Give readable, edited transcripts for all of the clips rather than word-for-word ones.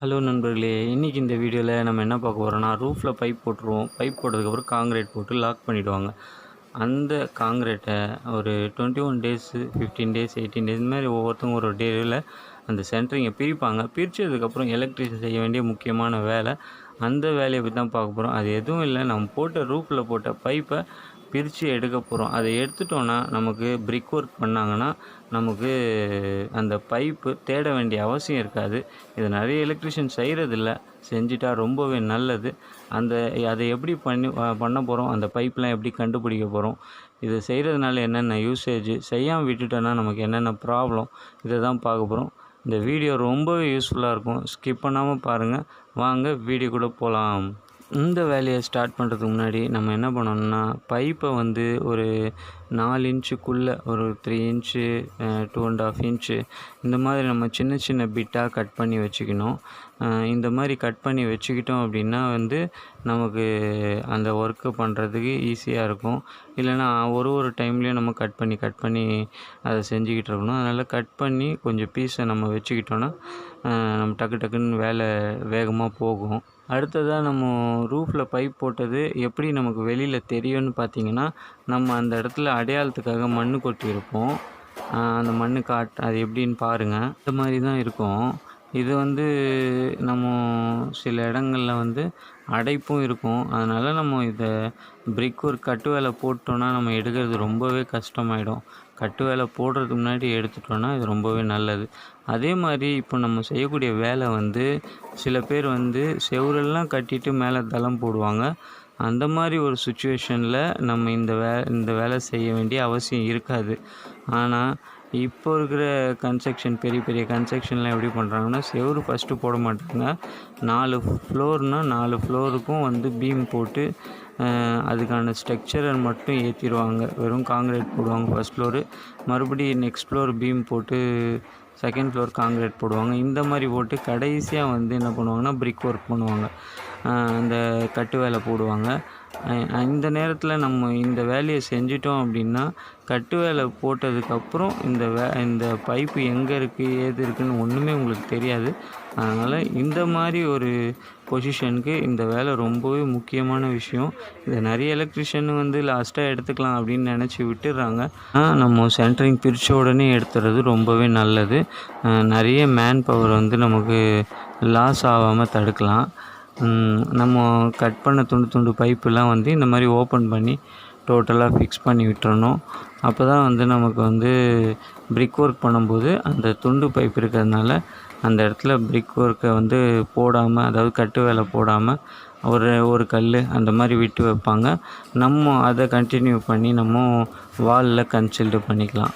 Hello நண்பர்களே, இன்றைக்கி இந்த வீடியோவில் நம்ம என்ன பார்க்க போகிறோம்னா, ரூஃபில் பைப் போட்டுருவோம். பைப் போட்டதுக்கப்புறம் காங்கிரீட் போட்டு லாக் பண்ணிவிடுவாங்க. அந்த காங்கிரீட்டை ஒரு 21 டேஸு, 15 டேஸ், 18 டேஸ் இந்த மாதிரி ஒவ்வொருத்தவங்க ஒரு டேவில் அந்த சென்ட்ரிங்கை பிரிப்பாங்க. பிரித்ததுக்கப்புறம் எலக்ட்ரிஷியன் செய்ய வேண்டிய முக்கியமான வேலை, அந்த வேலையை பற்றி தான் பார்க்க போகிறோம். அது எதுவும் இல்லை, நம்ம போட்ட ரூஃபில் போட்ட பைப்பை பிரித்து எடுக்க போகிறோம். அதை எடுத்துட்டோன்னா நமக்கு பிரிக் ஒர்க் பண்ணாங்கன்னா நமக்கு அந்த பைப்பு தேட வேண்டிய அவசியம் இருக்காது. இது நிறைய எலக்ட்ரிஷியன் செய்கிறதில்ல, செஞ்சிட்டா ரொம்பவே நல்லது. அதை எப்படி பண்ண போகிறோம், அந்த பைப்லாம் எப்படி கண்டுபிடிக்க போகிறோம், இது செய்கிறதுனால என்னென்ன யூசேஜ், செய்யாமல் விட்டுட்டோன்னா நமக்கு என்னென்ன ப்ராப்ளம், இதை தான் பார்க்க போகிறோம். இந்த வீடியோ ரொம்பவே யூஸ்ஃபுல்லாக இருக்கும், ஸ்கிப் பண்ணாமல் பாருங்கள். வாங்க வீடியோக்குள்ளே போகலாம். இந்த வேலையை ஸ்டார்ட் பண்ணுறதுக்கு முன்னாடி நம்ம என்ன பண்ணணும்னா, பைப்பை ஒரு 4 இன்ச்சுக்குள்ளே ஒரு 3 இன்ச்சு 2.5 இன்ச்சு இந்த மாதிரி நம்ம சின்ன சின்ன பிட்டாக கட் பண்ணி வச்சுக்கணும். இந்த மாதிரி கட் பண்ணி வச்சுக்கிட்டோம் அப்படின்னா நமக்கு அந்த ஒர்க்கு பண்ணுறதுக்கு ஈஸியாக இருக்கும். இல்லைனா ஒரு டைம்லேயும் நம்ம கட் பண்ணி அதை செஞ்சுக்கிட்டு இருக்கணும். அதனால் கட் பண்ணி கொஞ்சம் பீஸை நம்ம வச்சுக்கிட்டோன்னா நம்ம டக்குன்னு வேலை வேகமாக போகும். அடுத்ததாக நம்ம ரூஃபில் பைப் போட்டது எப்படி நமக்கு வெளியில் தெரியும்னு பார்த்திங்கன்னா, நம்ம அந்த இடத்துல அடையாளத்துக்காக மண் கொட்டியிருப்போம். அந்த மண் அது எப்படின்னு பாருங்கள். இந்த மாதிரி தான் இருக்கும். இது நம்ம சில இடங்களில் அடைப்பும் இருக்கும். அதனால் நம்ம இதை பிரிக் ஒர்க் கட்டு வேலை போட்டோன்னா நம்ம எடுக்கிறது ரொம்பவே கஷ்டமாயிடும். கட்டு வேலை போடுறதுக்கு முன்னாடி எடுத்துட்டோன்னா இது ரொம்பவே நல்லது. அதே மாதிரி இப்போ நம்ம செய்யக்கூடிய வேலை சில பேர் செவுரெல்லாம் கட்டிட்டு மேலே தளம் போடுவாங்க. அந்த மாதிரி ஒரு சுச்சுவேஷனில் நம்ம இந்த வேலை செய்ய வேண்டிய அவசியம் இருக்காது. ஆனால் இப்போ இருக்கிற பெரிய கன்ஸ்ட்ரக்ஷன்லாம் எப்படி பண்ணுறாங்கன்னா, செவுரு ஃபஸ்ட்டு போட மாட்டாங்க. 4 ஃப்ளோர்னால் 4 ஃப்ளோருக்கும் பீம் போட்டு அதுக்கான ஸ்ட்ரக்சரை மட்டும் ஏற்றிடுவாங்க. வெறும் காங்கிரீட் போடுவாங்க ஃபஸ்ட் ஃப்ளோரு, மறுபடியும் நெக்ஸ்ட் ஃப்ளோர் பீம் போட்டு செகண்ட் ஃப்ளோர் காங்கிரீட் போடுவாங்க. இந்த மாதிரி போட்டு கடைசியாக என்ன பண்ணுவாங்கன்னா, பிரிக் ஒர்க் பண்ணுவாங்க, அந்த கட்டு வேலை போடுவாங்க. இந்த நேரத்தில் நம்ம இந்த வேலையை செஞ்சிட்டோம் அப்படின்னா, கட்டு வேலை போட்டதுக்கப்புறம் இந்த பைப்பு எங்கே இருக்குது ஏது இருக்குதுன்னு ஒன்றுமே உங்களுக்கு தெரியாது. அதனால் இந்த மாதிரி ஒரு பொசிஷனுக்கு இந்த வேலை ரொம்பவே முக்கியமான விஷயம். இதை நிறைய எலக்ட்ரிஷியன் லாஸ்ட்டாக எடுத்துக்கலாம் அப்படின்னு நினச்சி விட்டுடுறாங்க. நம்ம சென்ட்ரிங் பிரித்த உடனே எடுத்துறது ரொம்பவே நல்லது. நிறைய மேன் பவர் நமக்கு லாஸ் ஆகாமல் தடுக்கலாம். நம்ம கட் பண்ண துண்டு பைப்புலாம் இந்த மாதிரி ஓப்பன் பண்ணி டோட்டலாக ஃபிக்ஸ் பண்ணி விட்டுறணும். அப்போ தான் நமக்கு பிரிக் ஒர்க் பண்ணும்போது அந்த துண்டு பைப் இருக்கிறதுனால அந்த இடத்துல பிரிக் ஒர்க்கை போடாமல், அதாவது கட்டு வேலை போடாமல் ஒரு கல் அந்த மாதிரி விட்டு வைப்பாங்க. நம்ம அதை கண்டினியூ பண்ணி நம்ம வாலில் கன்சில்டு பண்ணிக்கலாம்.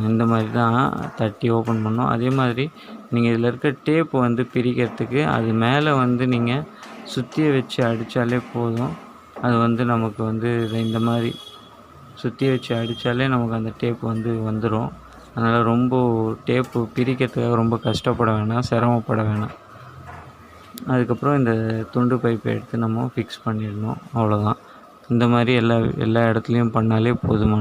இந்த மாதிரி தான் தட்டி ஓப்பன் பண்ணோம். அதே மாதிரி நீங்கள் இதில் இருக்க டேப்பு பிரிக்கிறதுக்கு அது மேலே நீங்கள் சுற்றியை வச்சு அடித்தாலே போதும். அது நமக்கு இந்த மாதிரி சுற்றியை வச்சு அடித்தாலே நமக்கு அந்த டேப் வந்துடும். அதனால் ரொம்ப டேப்பு பிரிக்கிறதுக்காக ரொம்ப கஷ்டப்பட வேணாம், சிரமப்பட வேணாம். அதுக்கப்புறம் இந்த துண்டு பைப்பை எடுத்து நம்ம ஃபிக்ஸ் பண்ணிடணும், அவ்வளோதான். இந்த மாதிரி எல்லா இடத்துலையும் பண்ணாலே போதுமானது.